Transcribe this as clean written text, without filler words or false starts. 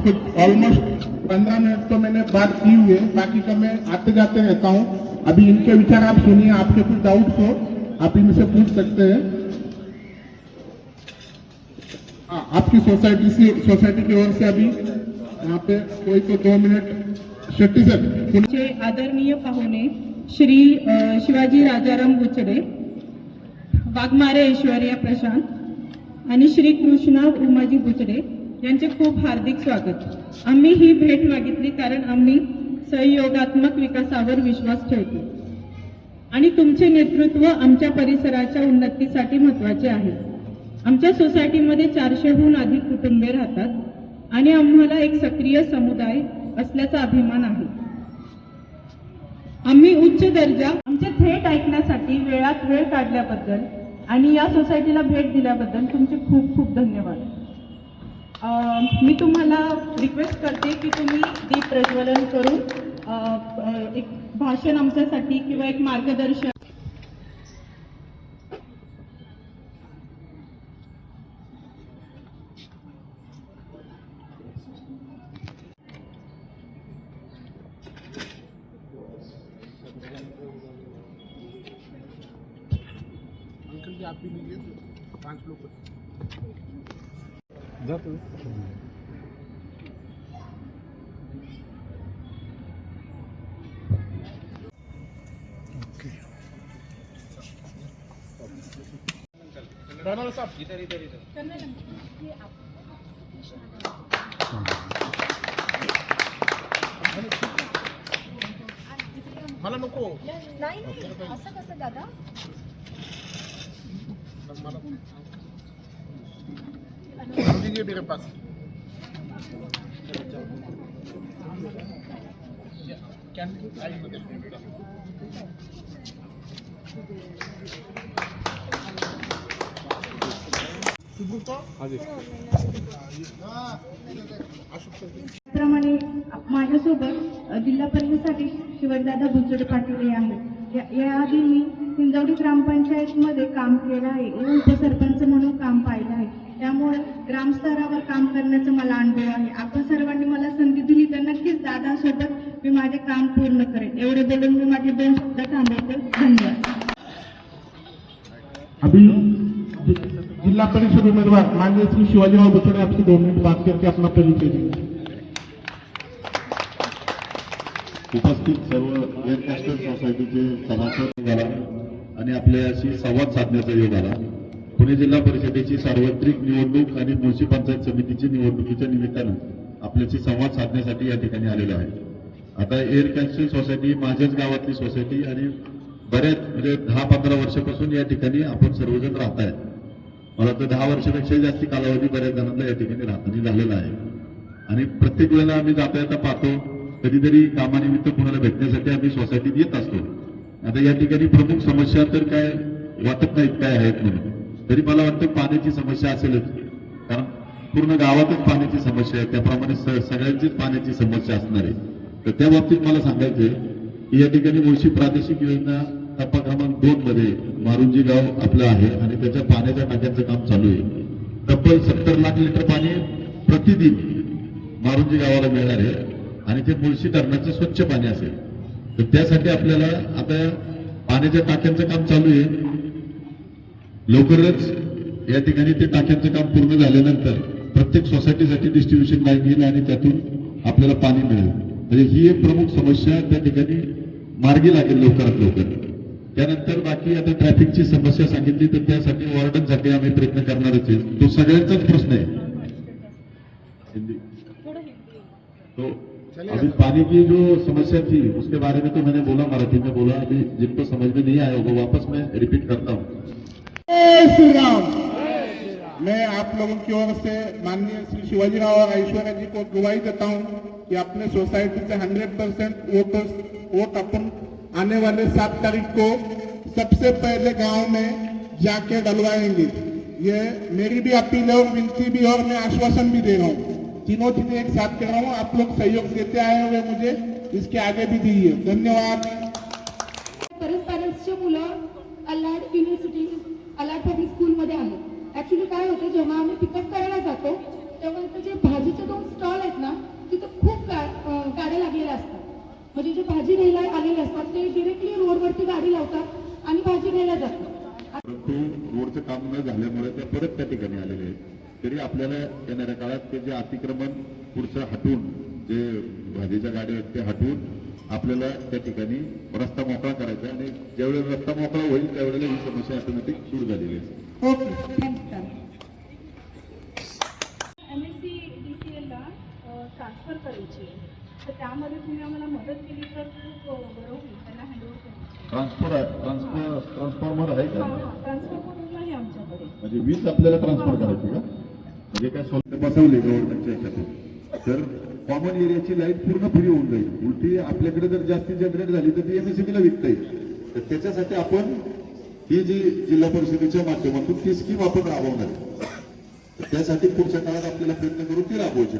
कुछ almost 15 minute तो मैंने बात की हुई है, बाकी का मैं आते जाते रहता हूँ। अभी इनके विचार आप सुनिए, आपके कुछ डाउट्स हो आप इनसे पूछ सकते हैं। आपकी सोसाइटी की ओर से अभी यहाँ पे कोई तो 2 मिनट शेट्टी सर। आदरणीय पाहुणे श्री शिवाजी राजाराम बुचडे, वाघमारे ऐश्वर्या प्रशांत आणि श्री कृष्णा उमाजी बुचडे यांचे खूप हार्दिक स्वागत। आम्ही ही भेट मागितली कारण आम्ही सहयोगात्मक विकासावर विश्वास ठेवतो आणि तुमचे नेतृत्व आमच्या परिसराच्या उन्नतीसाठी महत्त्वाचे आहे। आमच्या सोसायटीमध्ये 400हून अधिक कुटुंबे राहतात आणि आम्हाला एक सक्रिय समुदाय असल्याचा अभिमान आहे। आम्ही उच्च दर्जा आमचे थेट ऐकण्यासाठी वेळात वेळ काढल्याबद्दल आणि या सोसायटीला भेट दिल्याबद्दल तुमचे खूप खूप धन्यवाद। मी तुम्हाला रिक्वेस्ट करते की तुम्ही दीप प्रज्वलन करून एक भाषण आमच्यासाठी किंवा एक मार्गदर्शन आप भी लीजिए, 5 लोग जाते साहब इधर मला नको नाही असं कसं दादा दीजिए मेरे पास। त्याप्रमाणे माझ्यासोबत जिल्हा परिषदेसाठी शिवाजीदादा बुचडे पाटील आहेत। याआधी मी हिंजवडी ग्रामपंचायतमध्ये काम केलं आहे, उपसरपंच म्हणून काम पाहिलं आहे, त्यामुळे ग्रामस्तरावर काम करण्याचा मला अनुभव आहे। आपण सर्वांनी मला संधी दिली तर नक्कीच दादासोबत मी माझे काम पूर्ण करेन। एवढे बोलून मी माझे 2 शब्द थांबवते। धन्यवाद। अभी जिला परिषद उम्मीदवार माननीय श्री शिवाजीराव बुचडे आपसे 2 मिनट बात करके अपना परिचय देंगे। उपस्थित सर्व एअर कॅस्टर सोसायटीचे सभासद झाला आणि आपल्याशी संवाद साधण्याचा योग आला। पुणे जिल्हा परिषदेची सार्वत्रिक निवडणूक आणि मुळशी पंचायत समितीची निवडणुकीच्या निमित्तानं आपल्याशी संवाद साधण्यासाठी या ठिकाणी आलेलो आहे। आता एअर कॅस्टर सोसायटी माझ्याच गावातली सोसायटी आणि बऱ्याच म्हणजे 10-15 वर्षापासून या ठिकाणी आपण सर्वजण राहत आहे। मला तर 10 वर्षापेक्षा जास्त कालावधी बऱ्याच जणांना या ठिकाणी राहताना झालेला आहे आणि प्रत्येक वेळेला आम्ही जाता येता पाहतो, कधीतरी कामानिमित्त कोणाला भेटण्यासाठी आम्ही सोसायटीत येत असतो। आता या ठिकाणी प्रमुख समस्या तर काय वाटत नाहीत काय आहेत म्हणून, तरी मला वाटतं पाण्याची समस्या असेलच, कारण पूर्ण गावातच पाण्याची समस्या आहे, त्याप्रमाणे सगळ्यांचीच पाण्याची समस्या असणार आहे। तर त्या बाबतीत मला सांगायचं आहे की या ठिकाणी मुळशी प्रादेशिक योजना टप्पा क्रमांक 2 मध्ये मारुंजी गाव आपलं आहे आणि त्याच्या पाण्याच्या टाक्यांचं काम चालू आहे। तब्बल 70 लाख लिटर पाणी प्रतिदिन मारुंजी गावाला मिळणार आहे आणि ते मुळशी धरणाचं स्वच्छ पाणी असेल। तर त्यासाठी आपल्याला आता पाण्याच्या टाक्यांचं काम चालू आहे। लवकरच या ठिकाणी ते टाक्यांचं काम पूर्ण झाल्यानंतर प्रत्येक सोसायटीसाठी डिस्ट्रीब्युशन लाईन येईल आणि त्यातून आपल्याला पाणी मिळेल। म्हणजे ही एक प्रमुख समस्या त्या ठिकाणी मार्गी लागेल लवकरात लवकर। त्यानंतर बाकी आता ट्रॅफिकची समस्या सांगितली तर त्यासाठी वॉर्डनसाठी आम्ही प्रयत्न करणारच आहे, तो सगळ्यांचाच प्रश्न आहे। तो अभी पानी की जो समस्या थी उसके बारे में तो मैंने बोला, मराठी में बोला, अभी जिनको समझ में नहीं आया होगा वापस मैं रिपीट करता हूँ। जय श्री राम। मैं आप लोगों की ओर से माननीय श्री शिवाजीराव और ऐश्वर्या जी को गवाही देता हूँ कि अपने सोसाइटी से 100% वोट अपन आने वाले 7 तारीख को सबसे पहले गांव में जाके डलवाएंगे। ये मेरी भी अपील है और विनती भी और मैं आश्वासन भी दे रहा हूँ। तीनों चीजें एक साथ कर रहा हूँ, आप लोग सहयोग देते आए हुए मुझे इसके आगे भी दीजिए। धन्यवाद। परस्परचे मुलं अलाड युनिव्हर्सिटी अलाड पब्लिक स्कूल मध्ये आहेत। ऍक्च्युली काय होतं, जेव्हा आम्ही पिकअप करायला जातो तेव्हा इथं जे भाजीचे 2 स्टॉल आहेत ना, तिथं खूप गाड्या लागलेल्या असतात. म्हणजे जे भाजी घ्यायला आलेले असतात ते डिरेक्टली रोडवरती गाडी लावतात आणि भाजी घ्यायला जातात. परंतु रोडचं काम न झाल्यामुळे ते परत त्या ठिकाणी आलेले आहेत. तरी आपल्याला येणाऱ्या काळात ते जे अतिक्रमण पुढचं हटवून, जे भाजीच्या गाड्या आहेत ते हटवून आपल्याला त्या ठिकाणी रस्ता मोकळा करायचा आणि ज्यावेळेला रस्ता मोकळा होईल त्यावेळेला ही समस्या ऑटोमॅटिक दूर झालेली आहे. Okay, thank you. MSc DCLला ट्रान्सफर करायची आहे, तर त्यामध्ये तुम्ही आम्हाला मदत केली तर खूप बरं होईल. त्यांना हँडओव्हर करायची. ट्रान्सफॉर्मर आहे का? ट्रान्सफर करून नाही आमच्याकडे. म्हणजे वीज आपल्याला ट्रान्सफर करायची का? म्हणजे काय बसवले गव्हर्नमेंटच्या ह्याच्यातून तर कॉमन एरियाची लाईट पूर्ण फ्री होऊन जाईल. उलटी आपल्याकडे जर जास्ती जनरेट झाली तर ती MSCBला विकता येईल. तर त्याच्यासाठी आपण ही जी जिल्हा परिषदेच्या माध्यमातून ती स्कीम आपण राबवणार आहे. त्यासाठी पुढच्या काळात आपल्याला प्रयत्न करून ती राबवायची.